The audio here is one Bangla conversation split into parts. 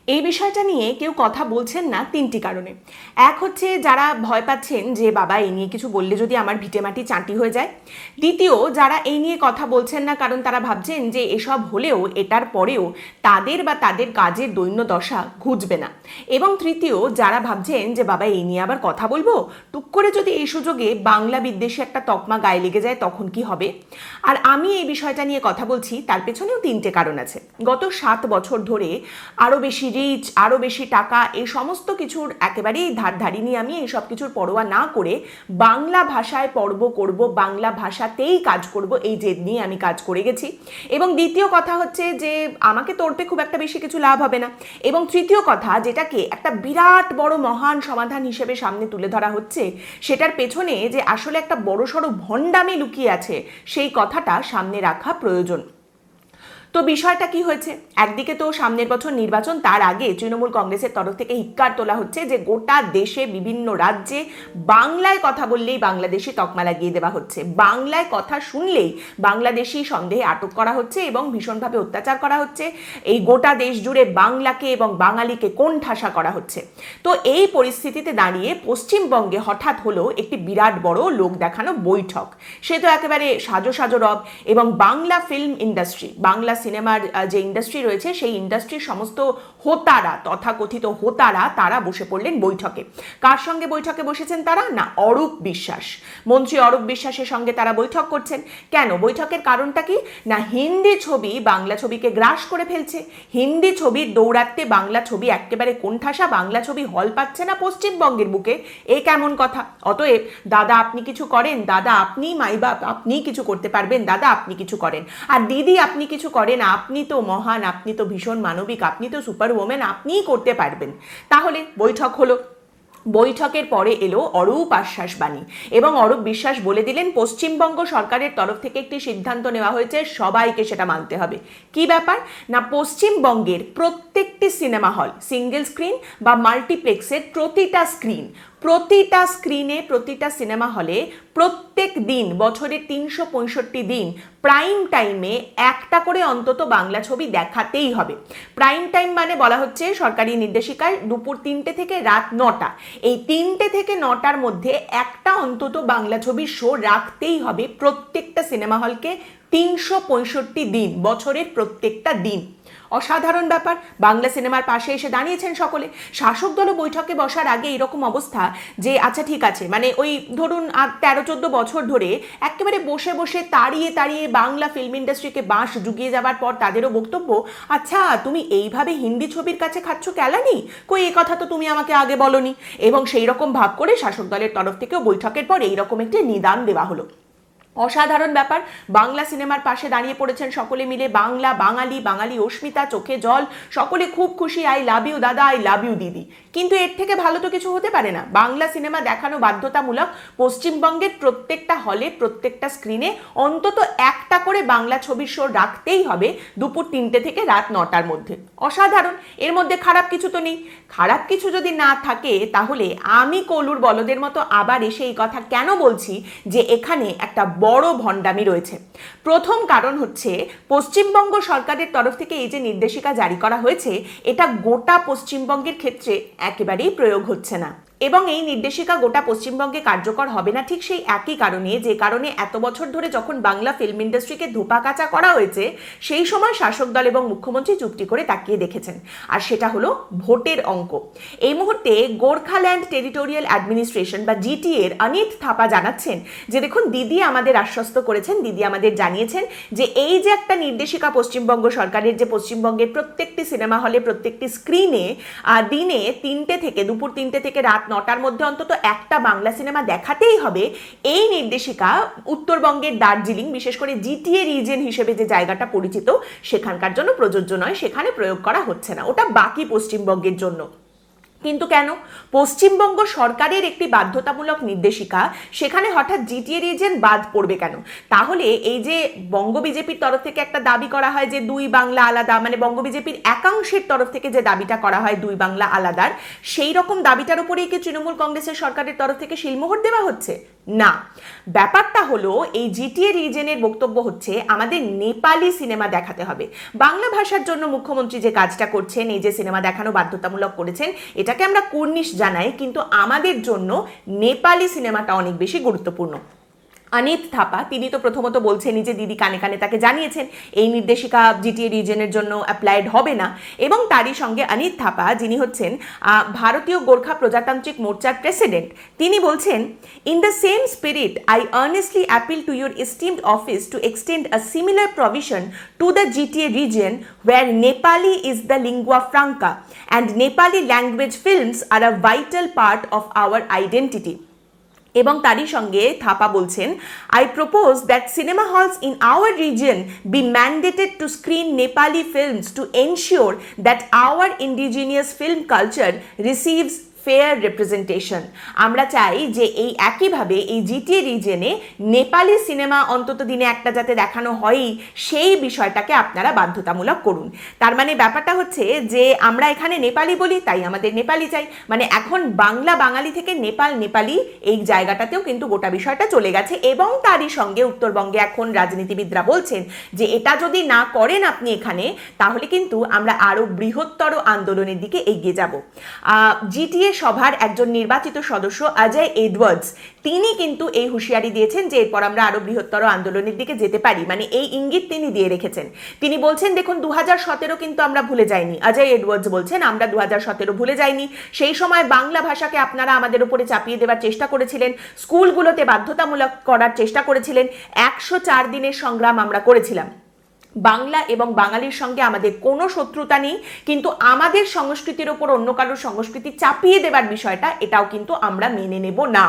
এই বিষয়টা নিয়ে কেউ কথা বলছেন না তিনটি কারণে। এক হচ্ছে যারা ভয় পাচ্ছেন যে বাবা এই নিয়ে কিছু বললে যদি আমার ভিটেমাটি চাঁটি হয়ে যায়। দ্বিতীয়, যারা এই নিয়ে কথা বলছেন না কারণ তারা ভাবছেন যে এসব হলেও এটার পরেও তাদের বা তাদের কাজের দৈন্য দশা ঘুচবে না। এবং তৃতীয়, যারা ভাবছেন যে বাবা এই নিয়ে আবার কথা বলবো, টুক করে যদি এই সুযোগে বাংলা বিদ্বেষে একটা তকমা গায়ে লেগে যায় তখন কি হবে। আর আমি এই বিষয়টা নিয়ে কথা বলছি তার পেছনেও তিনটে কারণ আছে। গত 7 বছর ধরে আরও বেশি রিচ, আরও বেশি টাকা, এই সমস্ত কিছুর একেবারেই ধার ধারিনি আমি। এই সব কিছুর পরোয়া না করে বাংলা ভাষায় পর্ব করব, বাংলা ভাষাতেই কাজ করব, এই জেদ নিয়ে আমি কাজ করে গেছি। এবং দ্বিতীয় কথা হচ্ছে যে আমাকে তোড়তে খুব একটা বেশি কিছু লাভ হবে না। এবং তৃতীয় কথা, যেটাকে একটা বিরাট বড় মহান সমাধান হিসেবে সামনে তুলে ধরা হচ্ছে, সেটার পেছনে যে আসলে একটা বড়সড় ভণ্ডামি লুকিয়ে আছে সেই কথাটা সামনে রাখা প্রয়োজন। তো বিষয়টা কি হয়েছে, একদিকে তো সামনের বছর নির্বাচন, তার আগে তৃণমূল কংগ্রেসের তরফ থেকে হিক্কার তোলা হচ্ছে যে গোটা দেশে বিভিন্ন রাজ্যে বাংলায় কথা বললেই বাংলাদেশি তকমা লাগিয়ে দেওয়া হচ্ছে, বাংলায় কথা শুনলেই বাংলাদেশি সন্দেহে আটক করা হচ্ছে এবং ভীষণভাবে অত্যাচার করা হচ্ছে। এই গোটা দেশ জুড়ে বাংলাকে এবং বাঙালিকে কোণঠাসা করা হচ্ছে। তো এই পরিস্থিতিতে দাঁড়িয়ে পশ্চিমবঙ্গে হঠাৎ হলো একটি বিরাট বড় লোক দেখানো বৈঠক। সে তো একেবারে সাজো সাজো রব। এবং বাংলা ফিল্ম ইন্ডাস্ট্রি, বাংলা সিনেমার যে ইন্ডাস্ট্রি রয়েছে সেই ইন্ডাস্ট্রির সমস্ত হোতারা, তথাকথিত হোতারা, তারা বসে পড়লেন বৈঠকে। কার সঙ্গে বৈঠকে বসেছেন তারা? না, অরূপ বিশ্বাস, মন্ত্রী অরূপ বিশ্বাসের সঙ্গে তারা বৈঠক করছেন। কেন? বৈঠকের কারণটা কি? না, হিন্দি ছবি বাংলা ছবিকে গ্রাস করে ফেলছে, হিন্দি ছবির দৌড়াতে বাংলা ছবি একেবারে কোণঠাসা, বাংলা ছবি হল পাচ্ছে না পশ্চিমবঙ্গের বুকে। এ কেমন কথা? অতএব দাদা আপনি কিছু করেন, দাদা আপনি মাইবাপ, আপনি কিছু করতে পারবেন, দাদা আপনি কিছু করেন, আর দিদি আপনি কিছু করেন, আপনি তো মহান, আপনি তো ভীষণ মানবিক, আপনি তো সুপার ওমেন, আপনিই করতে পারবেন। তাহলে বৈঠক হলো। বৈঠকের পরে এলো অরূপ আশ্বাস বাণী এবং অরূপ বিশ্বাস বলে দিলেন পশ্চিমবঙ্গ সরকারের তরফ থেকে একটি সিদ্ধান্ত নেওয়া হয়েছে, সবাইকে সেটা মানতে হবে। কি ব্যাপার? না, পশ্চিমবঙ্গের প্রত্যেকটি সিনেমা হল, সিঙ্গেল স্ক্রিন বা মাল্টিপ্লেক্সের প্রতিটা স্ক্রিনে, প্রতিটা সিনেমা হলে প্রত্যেক দিন, বছরের 365 দিন প্রাইম টাইমে একটা করে অন্তত বাংলা ছবি দেখাতেই হবে। প্রাইম টাইম মানে বলা হচ্ছে সরকারি নির্দেশিকায় দুপুর 3টে থেকে রাত 9টা, এই 3টে থেকে 9টার মধ্যে একটা অন্তত বাংলা ছবির শো রাখতেই হবে প্রত্যেকটা সিনেমা হলকে, 365 দিন, বছরের প্রত্যেকটা দিন। অসাধারণ ব্যাপার। বাংলা সিনেমার পাশে এসে দাঁড়িয়েছেন সকলে। শাসক দল বৈঠকে বসার আগে এরকম অবস্থা যে আচ্ছা ঠিক আছে, মানে ওই ধরুন 13-14 বছর ধরে একেবারে বসে বসে তাড়িয়ে তাড়িয়ে বাংলা ফিল্ম ইন্ডাস্ট্রিকে বাঁশ জুগিয়ে যাবার পর তাদেরও বক্তব্য, আচ্ছা তুমি এইভাবে হিন্দি ছবির কাছে খাচ্ছ কেলানি, কই এই কথা তো তুমি আমাকে আগে বলনি। এবং সেই রকম ভাব করে শাসক দলের তরফ থেকেও বৈঠকের পর এইরকম একটি নিদান দেওয়া হলো। অসাধারণ ব্যাপার। বাংলা সিনেমার পাশে দাঁড়িয়ে পড়েছেন সকলে মিলে, বাংলা, বাঙালি, বাঙালি অস্মিতা, চোখে জল, সকলে খুব খুশি। আই লাভ ইউ দাদা, আই লাভ ইউ দিদি। কিন্তু এর থেকে ভালো তো কিছু হতে পারে না। বাংলা সিনেমা দেখানো বাধ্যতামূলক, পশ্চিমবঙ্গের প্রত্যেকটা হলে, প্রত্যেকটা স্ক্রিনে অন্তত একটা করে বাংলা ছবির শো রাখতেই হবে দুপুর 3টে থেকে রাত 9টার মধ্যে। অসাধারণ। এর মধ্যে খারাপ কিছু তো নেই। খারাপ কিছু যদি না থাকে তাহলে আমি কলুর বলদের মতো আবার এসে এই কথা কেন বলছি যে এখানে একটা বড় ভণ্ডামি রয়েছে। প্রথম কারণ হচ্ছে পশ্চিমবঙ্গ সরকারের তরফ থেকে এই যে নির্দেশিকা জারি করা হয়েছে, এটা গোটা পশ্চিমবঙ্গের ক্ষেত্রে একেবারেই প্রয়োগ হচ্ছে না। এবং এই নির্দেশিকা গোটা পশ্চিমবঙ্গে কার্যকর হবে না ঠিক সেই একই কারণে, যে কারণে এত বছর ধরে যখন বাংলা ফিল্ম ইন্ডাস্ট্রিকে ধোপাকাচা করা হয়েছে, সেই সময় শাসক দল এবং মুখ্যমন্ত্রী চুপটি করে তাকিয়ে দেখেছেন। আর সেটা হলো ভোটের অঙ্ক। এই মুহূর্তে গোর্খাল্যান্ড টেরিটোরিয়াল অ্যাডমিনিস্ট্রেশন বা জিটিএ এর অনিত থাপা জানাচ্ছেন যে দেখুন, দিদি আমাদের আশ্বস্ত করেছেন, দিদি আমাদের জানিয়েছেন যে এই যে একটা নির্দেশিকা পশ্চিমবঙ্গ সরকারের, যে পশ্চিমবঙ্গের প্রত্যেকটি সিনেমা হলে, প্রত্যেকটি স্ক্রিনে দিনে 3টে থেকে, দুপুর 3টে থেকে রাত 9টার মধ্যে অন্তত একটা বাংলা সিনেমা দেখাতেই হবে, এই নির্দেশিকা উত্তরবঙ্গের দার্জিলিং, বিশেষ করে জিটিএ রিজন হিসেবে যে জায়গাটা পরিচিত, সেখানকার জন্য প্রযোজ্য নয়, সেখানে প্রয়োগ করা হচ্ছে না, ওটা বাকি পশ্চিমবঙ্গের জন্য। কিন্তু কেন? পশ্চিমবঙ্গ সরকারের একটি বাধ্যতামূলক নির্দেশিকা, সেখানে হঠাৎ জিটিএ রিজন বাদ পড়বে কেন? তাহলে এই যে বঙ্গ বিজেপির তরফ থেকে একটা দাবি করা হয় যে দুই বাংলা আলাদা, মানে বঙ্গ বিজেপির একাংশের তরফ থেকে যে দাবিটা করা হয় দুই বাংলা আলাদার, সেই রকম দাবিটার উপরেই কি তৃণমূল কংগ্রেসের সরকারের তরফ থেকে শিলমোহর দেওয়া হচ্ছে? না, ব্যাপারটা হলো এই জিটিএ রিজনের বক্তব্য হচ্ছে আমাদের নেপালি সিনেমা দেখাতে হবে। বাংলা ভাষার জন্য মুখ্যমন্ত্রী যে কাজটা করছেন, এই যে সিনেমা দেখানো বাধ্যতামূলক করেছেন, এটাকে আমরা কুর্নিশ জানাই, কিন্তু আমাদের জন্য নেপালি সিনেমাটা অনেক বেশি গুরুত্বপূর্ণ। অনিত থাপা তিনি তো প্রথমত বলছেনই যে দিদি কানে কানে তাকে জানিয়েছেন এই নির্দেশিকা জিটিএ রিজনের জন্য অ্যাপ্লাইড হবে না, এবং তারই সঙ্গে অনিত থাপা যিনি হচ্ছেন ভারতীয় গোর্খা প্রজাতান্ত্রিক মোর্চার প্রেসিডেন্ট, তিনি বলছেন, in the same spirit I earnestly appeal to your esteemed office to extend a similar provision to the GTA reason where Nepali is the lingua franca and Nepali language films are a vital part of our identity. এবং তারই সঙ্গে থাপা বলছেন, I propose that cinema halls in our region be mandated to screen Nepali films to ensure that our indigenous film culture receives fair representation. আমরা চাই যে এই একইভাবে এই জিটিএ রিজনে নেপালি সিনেমা অন্তত দিনে একটা যাতে দেখানো হয়ই, সেই বিষয়টাকে আপনারা বাধ্যতামূলক করুন। তার মানে ব্যাপারটা হচ্ছে যে আমরা এখানে নেপালি বলি তাই আমাদের নেপালি চাই, মানে এখন বাংলা বাঙালি থেকে নেপাল নেপালি এই জায়গাটাতেও কিন্তু গোটা বিষয়টা চলে গেছে। এবং তারই সঙ্গে উত্তরবঙ্গে এখন রাজনীতিবিদরা বলছেন যে এটা যদি না করেন আপনি এখানে, তাহলে কিন্তু আমরা আরো বৃহত্তর আন্দোলনের দিকে এগিয়ে যাব। জিটিএ সভার একজন নির্বাচিত সদস্য অজয় এডওয়ার্ডস তিনি কিন্তু এই হুঁশিয়ারি দিয়েছেন যে এরপর আমরা আরো বৃহত্তর আন্দোলনের দিকে যেতে পারি, মানে এই ইঙ্গিত তিনি দিয়ে রেখেছেন। তিনি বলছেন, দেখুন 2017 কিন্তু আমরা ভুলে যাইনি। অজয় এডওয়ার্ডস বলছেন আমরা 2017 ভুলে যাইনি, সেই সময় বাংলা ভাষাকে আপনারা আমাদের উপরে চাপিয়ে দেওয়ার চেষ্টা করেছিলেন, স্কুলগুলোতে বাধ্যতামূলক করার চেষ্টা করেছিলেন, 104 দিনের সংগ্রাম আমরা করেছিলাম। বাংলা এবং বাঙালির সঙ্গে আমাদের কোনো শত্রুতা নেই, কিন্তু আমাদের সংস্কৃতির ওপর অন্য কারোর সংস্কৃতি চাপিয়ে দেবার বিষয়টা এটাও কিন্তু আমরা মেনে নেব না।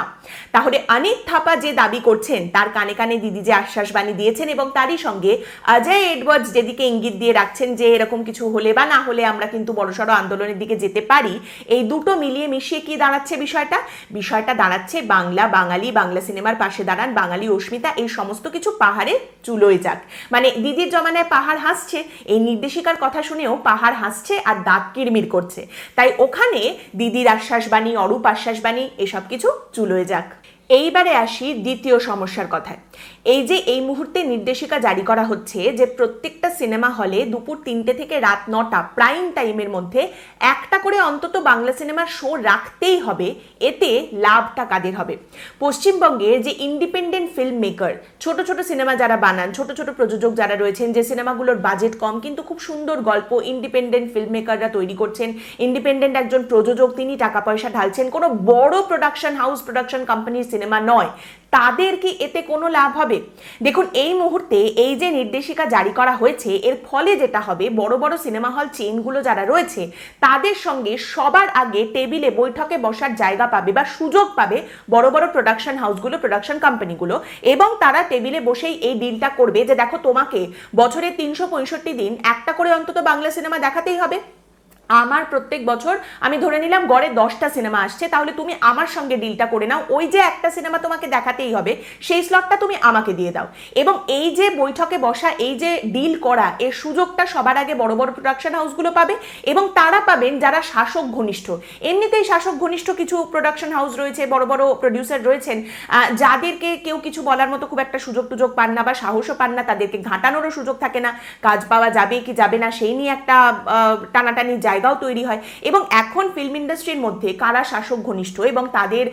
তাহলে অনিত থাপা যে দাবি করছেন তার কানে কানে দিদি যে আশ্বাসবাণী দিয়েছেন, এবং তারই সঙ্গে অজয় এডওয়ার্ডস যেদিকে ইঙ্গিত দিয়ে রাখছেন যে এরকম কিছু হলে বা না হলে আমরা কিন্তু বড়সড় আন্দোলনের দিকে যেতে পারি, এই দুটো মিলিয়ে মিশিয়ে কি দাঁড়াচ্ছে বিষয়টা দাঁড়াচ্ছে বাংলা বাঙালি, বাংলা সিনেমার পাশে দাঁড়ান, বাঙালি অস্মিতা, এই সমস্ত কিছু পাহাড়ে চুলোয় যাক। মানে দিদির জমানায় পাহাড় হাসছে, এই নির্দেশিকার কথা শুনেও পাহাড় হাসছে আর দাঁত কিরমির করছে, তাই ওখানে দিদির আশ্বাসবাণী, অরূপ আশ্বাসবাণী, এসব কিছু চুলোয় যাক। এইবারে আসি দ্বিতীয় সমস্যার কথায়। এই যে এই মুহূর্তে নির্দেশিকা জারি করা হচ্ছে যে প্রত্যেকটা সিনেমা হলে দুপুর 3টে থেকে রাত 9টা প্রাইম টাইমের মধ্যে একটা করে অন্তত বাংলা সিনেমার শো রাখতেই হবে, এতে লাভটা কাদের হবে? পশ্চিমবঙ্গের যে ইন্ডিপেন্ডেন্ট ফিল্ম মেকার, ছোট ছোট সিনেমা যারা বানান, ছোট ছোট প্রযোজক যারা রয়েছেন, যে সিনেমাগুলোর বাজেট কম কিন্তু খুব সুন্দর গল্প ইন্ডিপেন্ডেন্ট ফিল্ম মেকাররা তৈরি করছেন, ইন্ডিপেন্ডেন্ট একজন প্রযোজক তিনি টাকা পয়সা ঢালছেন, কোনো বড় প্রোডাকশন হাউস, প্রোডাকশন কোম্পানির সিনেমা নয়, তাদের কি এতে কোনো লাভ হবে? দেখুন এই মুহূর্তে এই যে নির্দেশিকা জারি করা হয়েছে, এর ফলে যেটা হবে, বড় বড় সিনেমা হল চেইনগুলো যারা রয়েছে তাদের সঙ্গে সবার আগে টেবিলে বৈঠকে বসার জায়গা পাবে বা সুযোগ পাবে বড় বড় প্রোডাকশন হাউসগুলো, প্রোডাকশন কোম্পানিগুলো, এবং তারা টেবিলে বসেই এই ডিলটা করবে যে দেখো তোমাকে বছরে 365 দিন একটা করে অন্তত বাংলা সিনেমা দেখাতেই হবে। আমার প্রত্যেক বছর আমি ধরে নিলাম গড়ে 10টা সিনেমা আসছে, তাহলে তুমি আমার সঙ্গে ডিলটা করে নাও, ওই যে একটা সিনেমা তোমাকে দেখাতেই হবে সেই স্লটটা তুমি আমাকে দিয়ে দাও। এবং এই যে বৈঠকে বসা, এই যে ডিল করা, এর সুযোগটা সবার আগে বড় বড় প্রোডাকশন হাউসগুলো পাবে, এবং তারা পাবেন যারা শাসক ঘনিষ্ঠ। এমনিতেই শাসক ঘনিষ্ঠ কিছু প্রোডাকশন হাউস রয়েছে, বড় বড় প্রডিউসার রয়েছেন, যাদেরকে কেউ কিছু বলার মতো খুব একটা সুযোগ পান না বা সাহসও পান না, তাদেরকে ঘাটানোরও সুযোগ থাকে না, কাজ পাওয়া যাবে কি যাবে না সেই নিয়ে একটা টানাটানি জায়গাও তৈরি হয়। এবং এখন ফিল্ম ইন্ডাস্ট্রির মধ্যে কারা শাসক ঘনিষ্ঠ এবং তাদের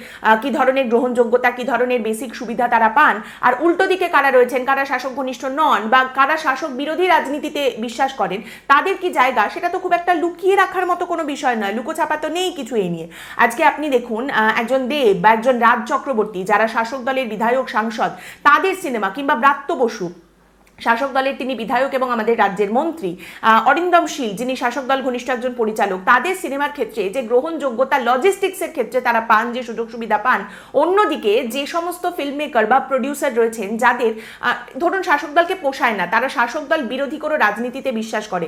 কি ধরনের গ্রহণযোগ্যতা, কি ধরনের বেসিক সুবিধা তারা পান, আর উল্টো দিকে কারা রয়েছেন, কারা শাসক ঘনিষ্ঠ নন বা কারা শাসক বিরোধী রাজনীতিতে বিশ্বাস করেন, তাদের কি জায়গা, সেটা তো খুব একটা লুকিয়ে রাখার মতো কোনো বিষয় নয়, লুকোছাপা তো নেই কিছু এই নিয়ে। আজকে আপনি দেখুন একজন দেব বা একজন রাজ চক্রবর্তী, যারা শাসক দলের বিধায়ক, সাংসদ, তাদের সিনেমা, কিংবা ব্রাত্য বসু, শাসক দলের তিনি বিধায়ক এবং আমাদের রাজ্যের মন্ত্রী অরিন্দম শীল, যিনি শাসক দল ঘনিষ্ঠ একজন পরিচালক, তাদের সিনেমার ক্ষেত্রে যে গ্রহণযোগ্যতা লজিস্টিক্সের ক্ষেত্রে তারা পান, যে সুযোগ সুবিধা পান, অন্যদিকে যে সমস্ত ফিল্ম মেকার বা প্রডিউসার রয়েছেন যাদের ধরুন শাসক দলকে পোষায় না, তারা শাসক দল বিরোধী কোনো রাজনীতিতে বিশ্বাস করে,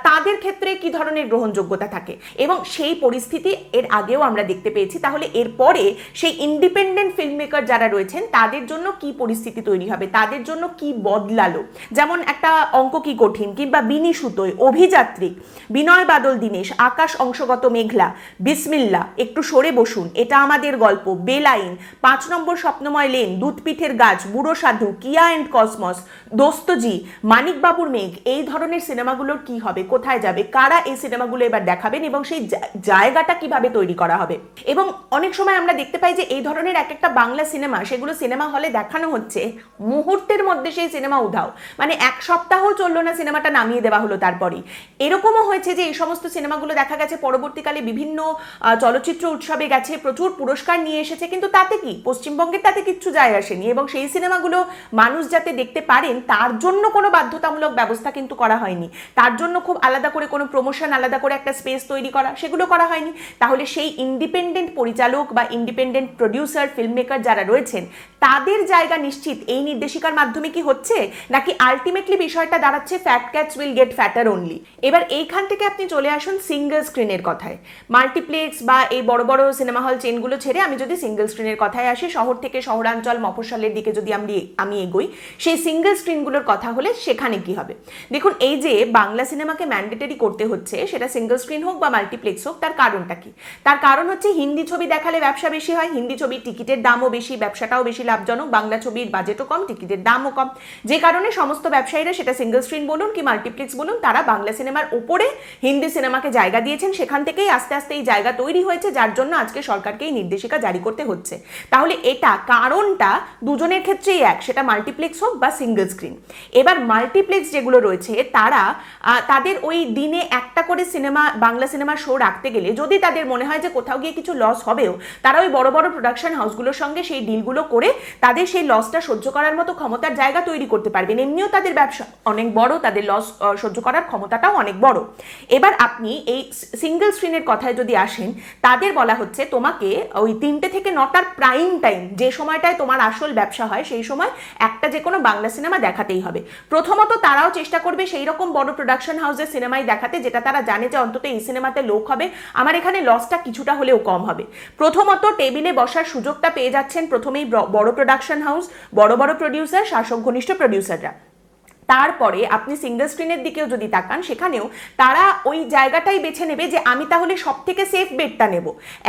তাদের ক্ষেত্রে কি ধরনের গ্রহণযোগ্যতা থাকে, এবং সেই পরিস্থিতি এর আগেও আমরা দেখতে পেয়েছি। তাহলে এরপরে সেই ইন্ডিপেন্ডেন্ট ফিল্ম মেকার যারা রয়েছেন তাদের জন্য কি পরিস্থিতি তৈরি হবে, তাদের জন্য কি বদলালো। যেমন একটা অঙ্ক কি কঠিন, কিংবা বিনি সুতোয়, অভিযাত্রী, বিনয় বাদল দীনেশ, আকাশ অংশগত মেঘলা, বিসমিল্লা, একটু সরে বসুন, এটা আমাদের গল্প, বেলাইন, 5 নম্বর স্বপ্নময় লেন, দুধপিঠের গাছ, বুড়ো সাধু, কিয়া অ্যান্ড কসমস, দোস্তজি, মানিক বাবুর মেঘ, এই ধরনের সিনেমাগুলোর কি হবে, কোথায় যাবে, কারা এই সিনেমাগুলো এবার দেখাবেন এবং সেই জায়গাটা কিভাবে তৈরি করা হবে। এবং অনেক সময় আমরা দেখতে পাই যে এই ধরনের এক একটা বাংলা সিনেমা, সেগুলো সিনেমা হলে দেখানো হচ্ছে, মুহূর্তের মধ্যে সেই সিনেমা উধাও, মানে 1 সপ্তাহ চললো না, সিনেমাটা নামিয়ে দেওয়া হলো তারপরই। এরকমও হয়েছে যে এই সমস্ত সিনেমাগুলো দেখা গেছে পরবর্তীকালে বিভিন্ন চলচ্চিত্র উৎসবে গেছে, প্রচুর পুরস্কার নিয়ে এসেছে, কিন্তু তাতে কি পশ্চিমবঙ্গের তাতে কিচ্ছু যায় আসেনি, এবং সেই সিনেমাগুলো মানুষ যাতে দেখতে পারেন তার জন্য কোনো বাধ্যতামূলক ব্যবস্থা কিন্তু করা হয়নি, তার জন্য খুব আলাদা করে কোনো প্রমোশন, আলাদা করে একটা স্পেস তৈরি করা, সেগুলো করা হয়নি। তাহলে সেই ইন্ডিপেন্ডেন্ট পরিচালক বা ইন্ডিপেন্ডেন্ট প্রডিউসার, ফিল্ম মেকার যারা রয়েছেন তাদের জায়গা নিশ্চিত এই নির্দেশিকার মাধ্যমে কি হচ্ছে, নাকি আলটিমেটলি বিষয়টা দাঁড়াচ্ছে fat cats will get fatter only. এবার এইখান থেকে আপনি চলে আসুন সিঙ্গেল স্ক্রিনের কথায়। মাল্টিপ্লেক্স বা এই বড় বড় সিনেমা হল চেনগুলো ছেড়ে আমি যদি সিঙ্গেল স্ক্রিনের কথায় আসি, শহর থেকে শহরাঞ্চল, মফস্বলের দিকে যদি আমি এগোই, সেই সিঙ্গেল স্ক্রিনগুলোর কথা হলে সেখানে কি হবে। দেখুন, এই যে বাংলা সিনেমাকে ম্যান্ডেটরি করতে হচ্ছে, সেটা সিঙ্গেল স্ক্রিন হোক বা মাল্টিপ্লেক্স হোক, তার কারণটা কি? তার কারণ হচ্ছে হিন্দি ছবি দেখালে ব্যবসা বেশি হয়, হিন্দি ছবির টিকিটের দামও বেশি, ব্যবসাটাও বেশি লাভজনক, বাংলা ছবির বাজেটও কম, টিকিটের দামও কম, যে কারণে সমস্ত ব্যবসায়ীরা, সেটা সিঙ্গেল স্ক্রিন বলুন কি মাল্টিপ্লেক্স বলুন, তারা বাংলা সিনেমার উপরে হিন্দি সিনেমাকে জায়গা দিয়েছেন। সেখান থেকেই আস্তে আস্তে এই জায়গা তৈরি হয়েছে, যার জন্য আজকে সরকারকে এই নির্দেশিকা জারি করতে হচ্ছে। তাহলে এটা কারণটা দুজনের ক্ষেত্রেই এক, সেটা মাল্টিপ্লেক্স হোক বা সিঙ্গেল স্ক্রিন। এবার মাল্টিপ্লেক্স যেগুলো রয়েছে তারা তাদের ওই দিনে একটা করে সিনেমা, বাংলা সিনেমা শো রাখতে গেলে যদি তাদের মনে হয় যে কোথাও গিয়ে কিছু লস হবেও, তারা ওই বড় বড় প্রোডাকশন হাউসগুলোর সঙ্গে সেই ডিলগুলো করে তাদের সেই লসটা সহ্য করার মতো ক্ষমতার জায়গা তৈরি করতে পারবেন। এমনিও তাদের ব্যবসা অনেক বড়, তাদের লস সহ্য করার ক্ষমতাটাও অনেক বড়। এবার আপনি এই সিঙ্গেল স্ক্রিনের কথায় যদি আসেন, তাদের বলা হচ্ছে তোমাকে ওই 3টে থেকে 9টার প্রাইম টাইম, যে সময়টায় তোমার আসল ব্যবসা হয়, সেই সময় একটা যে কোনো বাংলা সিনেমা দেখাতেই হবে। প্রথমত তারাও চেষ্টা করবে সেই রকম বড় প্রোডাকশন হাউসের সিনেমাই দেখাতে, যেটা তারা জানে যে অন্তত এই সিনেমাতে লোক হবে, আমার এখানে লসটা কিছুটা হলেও কম হবে। প্রথমত টেবিলে বসার সুযোগটা পেয়ে যাচ্ছেন প্রথমেই বড় প্রোডাকশন হাউস, বড় বড় প্রডিউসার, শাসক ঘনিষ্ঠ প্রডিউসাররা। তারপরে আপনি সিঙ্গেল স্ক্রিনের দিকেও যদি তাকান, সেখানেও তারা ওই জায়গাটাই বেছে নেবে যে আমি তাহলে সব থেকে সেফ বেটটা নেব।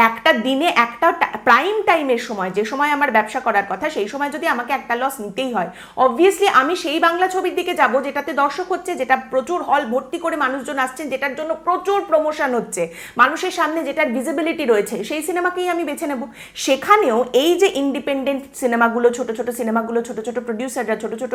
একটা দিনে একটা প্রাইম টাইমের সময়, যে সময় আমার ব্যবসা করার কথা, সেই সময় যদি আমাকে একটা লস নিতেই হয়, অবভিয়াসলি আমি সেই বাংলা ছবির দিকে যাব যেটাতে দর্শক হচ্ছে, যেটা প্রচুর হল ভর্তি করে মানুষজন আসছেন, যেটার জন্য প্রচুর প্রমোশন হচ্ছে, মানুষের সামনে যেটার ভিজিবিলিটি রয়েছে, সেই সিনেমাকেই আমি বেছে নেব। সেখানেও এই যে ইন্ডিপেন্ডেন্ট সিনেমাগুলো, ছোট ছোট সিনেমাগুলো, ছোট ছোট প্রডিউসাররা, ছোট ছোট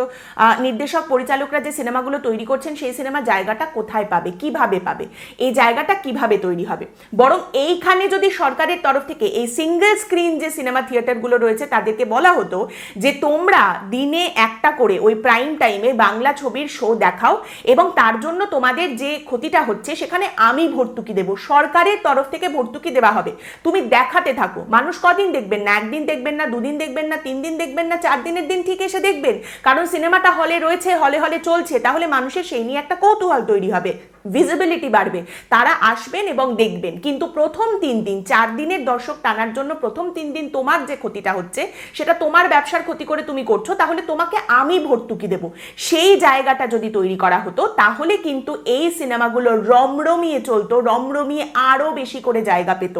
নির্দেশক, পরিচালকরা যে সিনেমাগুলো তৈরি করছেন, সেই সিনেমা জায়গাটা কোথায় পাবে, কিভাবে পাবে, এই জায়গাটা কিভাবে তৈরি হবে। বরং এইখানে যদি সরকারের তরফ থেকে এই সিঙ্গেল স্ক্রিন যে সিনেমা থিয়েটারগুলো রয়েছে তাদেরকে বলা হতো যে তোমরা দিনে একটা করে ওই প্রাইম টাইমে বাংলা ছবির শো দেখাও, এবং তার জন্য তোমাদের যে ক্ষতিটা হচ্ছে সেখানে আমি ভর্তুকি দেব, সরকারের তরফ থেকে ভর্তুকি দেওয়া হবে, তুমি দেখাতে থাকো। মানুষ কদিন দেখবেন না, একদিন দেখবেন না, 2 দিন দেখবেন না, 3 দিন দেখবেন না, 4 দিনের দিন ঠিক এসে দেখবেন, কারণ সিনেমাটা হলে রয়েছে, হলে হলে চলছে। তাহলে মানুষের সেই নিয়ে একটা কৌতূহল তৈরি হবে, ভিজিবিলিটি বাড়বে, তারা আসবেন এবং দেখবেন। কিন্তু প্রথম 3 দিন, 4 দিনের দর্শক টানার জন্য প্রথম 3 দিন তোমার যে ক্ষতিটা হচ্ছে, সেটা তোমার ব্যবসার ক্ষতি করে তুমি করছো, তাহলে তোমাকে আমি ভর্তুকি দেব। সেই জায়গাটা যদি তৈরি করা হতো, তাহলে কিন্তু এই সিনেমাগুলো রমরমিয়ে চলতো, রমরমিয়ে আরো বেশি করে জায়গা পেত।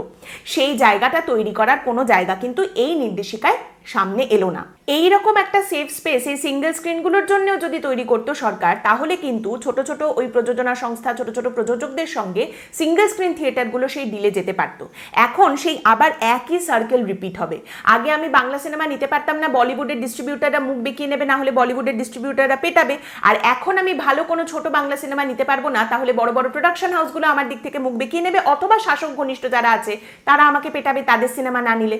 সেই জায়গাটা তৈরি করার কোনো জায়গা কিন্তু এই নির্দেশিকায় সামনে এলো না। এইরকম একটা সেফ স্পেস এই সিঙ্গেল স্ক্রিনগুলোর জন্যও যদি তৈরি করতো সরকার, তাহলে কিন্তু ছোট ছোট ওই প্রযোজনা সংস্থা, ছোট ছোট প্রযোজকদের সঙ্গে সিঙ্গেল স্ক্রিন থিয়েটারগুলো সেই ডিলে যেতে পারতো। এখন সেই আবার একই সার্কেল রিপিট হবে। আগে আমি বাংলা সিনেমা নিতে পারতাম না, বলিউডের ডিস্ট্রিবিউটাররা মুখ বেঁকিয়ে নেবে, না হলে বলিউডের ডিস্ট্রিবিউটাররা পেটাবে। আর এখন আমি ভালো কোনো ছোট বাংলা সিনেমা নিতে পারবো না, তাহলে বড় বড় প্রোডাকশন হাউসগুলো আমার দিক থেকে মুখ বেঁকিয়ে নেবে, অথবা শাসক ঘনিষ্ঠ যারা আছে তারা আমাকে পেটাবে তাদের সিনেমা না নিলে।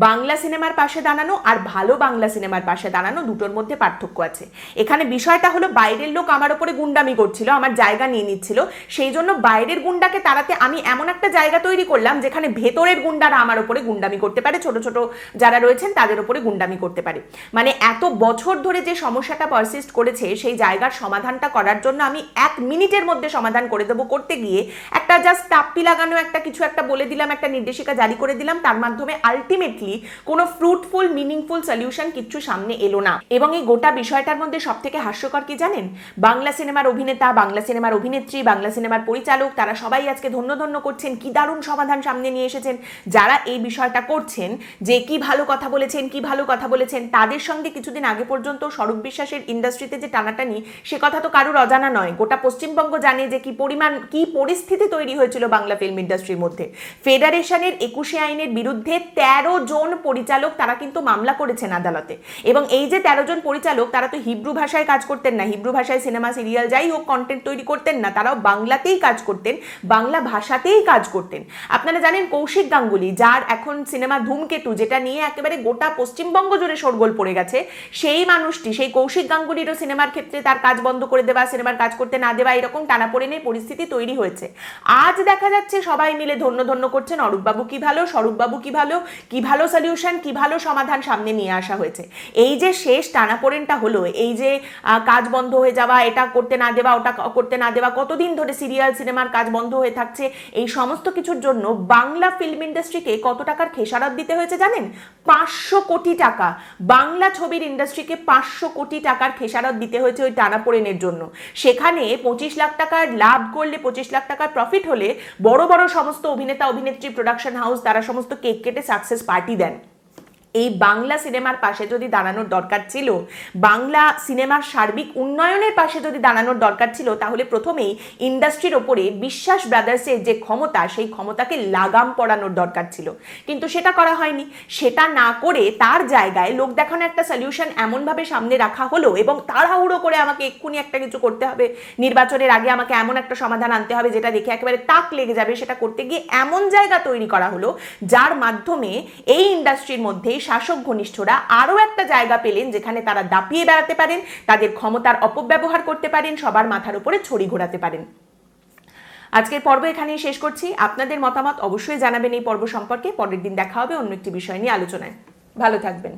বাংলা সিনেমার পাশে দাঁড়ানো দাঁড়ানো আর ভালো বাংলা সিনেমার পাশে দাঁড়ানো, দুটোর মধ্যে পার্থক্য আছে। এখানে বিষয়টা হলো বাইরের লোক আমার ওপরে গুন্ডামি করছিল, আমার জায়গা নিয়ে নিচ্ছিল, সেই জন্য বাইরের গুন্ডাকে তাড়াতে আমি এমন একটা জায়গা তৈরি করলাম যেখানে ভেতরের গুন্ডারা আমার ওপরে গুন্ডামি করতে পারে, ছোট ছোট যারা রয়েছেন তাদের ওপরে গুন্ডামি করতে পারে। মানে এত বছর ধরে যে সমস্যাটা পারসিস্ট করেছে সেই জায়গার সমাধানটা করার জন্য আমি 1 মিনিটের মধ্যে সমাধান করে দেবো করতে গিয়ে একটা জাস্ট টাপ্পি লাগানো একটা কিছু একটা বলে দিলাম, একটা নির্দেশিকা জারি করে দিলাম, তার মাধ্যমে আলটিমেটলি কোনো ফ্রুটফুল মিনিংফুল সলিউশন কিচ্ছু সামনে এলো না। এবং এই গোটা বিষয়টার মধ্যে সব থেকে হাস্যকর কি জানেন, বাংলা সিনেমার অভিনেতা, বাংলা সিনেমার অভিনেত্রী, বাংলা সিনেমার পরিচালক, তারা সবাই আজকে ধন্য ধন্য করছেন, কি দারুণ সমাধান সামনে নিয়ে এসেছেন। যারা এই বিষয়টা করছেন যে কি ভালো কথা বলেছেন, কি ভালো কথা বলেছেন, তাদের সঙ্গে কিছুদিন আগে পর্যন্ত স্বরূপ বিশ্বাসের ইন্ডাস্ট্রিতে যে টানাটানি, সে কথা তো কারুর অজানা নয়। গোটা পশ্চিমবঙ্গ জানে যে কি পরিমাণ কি পরিস্থিতি তৈরি হয়েছিল বাংলা ফিল্ম ইন্ডাস্ট্রির মধ্যে। ফেডারেশনের 21 আইনের বিরুদ্ধে 13 জন পরিচালক তারা কিন্তু মামলা করেছেন আদালতে। এবং এই যে 13 জন পরিচালক, তারা তো হিব্রু ভাষায় কাজ করতেন না, হিব্রু ভাষায় সিনেমা সিরিয়াল যাই হোক কন্টেন্ট তৈরি করতেন না, তারাও বাংলাতেই কাজ করতেন, বাংলা ভাষাতেই কাজ করতেন। আপনারা জানেন কৌশিক গাঙ্গুলি, যার এখন সিনেমা ধূমকেতু, যেটা নিয়ে একেবারে গোটা পশ্চিমবঙ্গ জুড়ে শোরগোল পড়ে গেছে, সেই মানুষটি, সেই কৌশিক গাঙ্গুলিরও সিনেমার ক্ষেত্রে তার কাজ বন্ধ করে দেওয়া, সিনেমার কাজ করতে না দেওয়া, এরকম টানাপোড়েনের পরিস্থিতি তৈরি হয়েছে। আজ দেখা যাচ্ছে সবাই মিলে ধন্য ধন্য করছেন, অরূপবাবু কি ভালো, স্বরূপবাবু কি ভালো, কি ভালো সলিউশন, কি ভালো সমাধান সামনে নিয়ে আসা হয়েছে। এই যে শেষ টানাপোড়েনটা হলো, এই যে কাজ বন্ধ হয়ে যাওয়া, এটা করতে না দেওয়া, ওটা করতে না দেওয়া, কতদিন ধরে সিরিয়াল সিনেমার কাজ বন্ধ হয়ে থাকছে, এই সমস্ত কিছুর জন্য বাংলা ফিল্ম ইন্ডাস্ট্রিকে কত টাকার খেসারত দিতে হয়েছে জানেন? 500 কোটি টাকা। বাংলা ছবির ইন্ডাস্ট্রিকে 500 কোটি টাকার খেসারত দিতে হয়েছে ওই টানাপোড়েনের জন্য। সেখানে 25 লাখ টাকার লাভ করলে, 25 লাখ টাকার প্রফিট হলে বড় বড় সমস্ত অভিনেতা অভিনেত্রী, প্রোডাকশন হাউস, তারা সমস্ত কেক কেটে সাকসেস পার্টি দেন। এই বাংলা সিনেমার পাশে যদি দাঁড়ানোর দরকার ছিল, বাংলা সিনেমার সার্বিক উন্নয়নের পাশে যদি দাঁড়ানোর দরকার ছিল, তাহলে প্রথমেই ইন্ডাস্ট্রির ওপরে বিশ্বাস ব্রাদার্সের যে ক্ষমতা, সেই ক্ষমতাকে লাগাম পড়ানোর দরকার ছিল। কিন্তু সেটা করা হয়নি। সেটা না করে তার জায়গায় লোক দেখানো একটা সলিউশন এমনভাবে সামনে রাখা হলো, এবং তাড়াহুড়ো করে আমাকে এক্ষুনি একটা কিছু করতে হবে, নির্বাচনের আগে আমাকে এমন একটা সমাধান আনতে হবে যেটা দেখে একেবারে তাক লেগে যাবে, সেটা করতে গিয়ে এমন জায়গা তৈরি করা হলো যার মাধ্যমে এই ইন্ডাস্ট্রির মধ্যে শাসক ঘনিষ্ঠরা আরও একটা জায়গা পেলেন যেখানে তারা দাপিয়ে বেড়াতে পারেন, তাদের ক্ষমতার অপব্যবহার করতে পারেন, সবার মাথার উপরে ছড়ি ঘোরাতে পারেন। আজকের পর্ব এখানেই শেষ করছি। আপনাদের মতামত অবশ্যই জানাবেন এই পর্ব সম্পর্কে। পরের দিন দেখা হবে অন্য একটি বিষয় নিয়ে আলোচনায়। ভালো থাকবেন।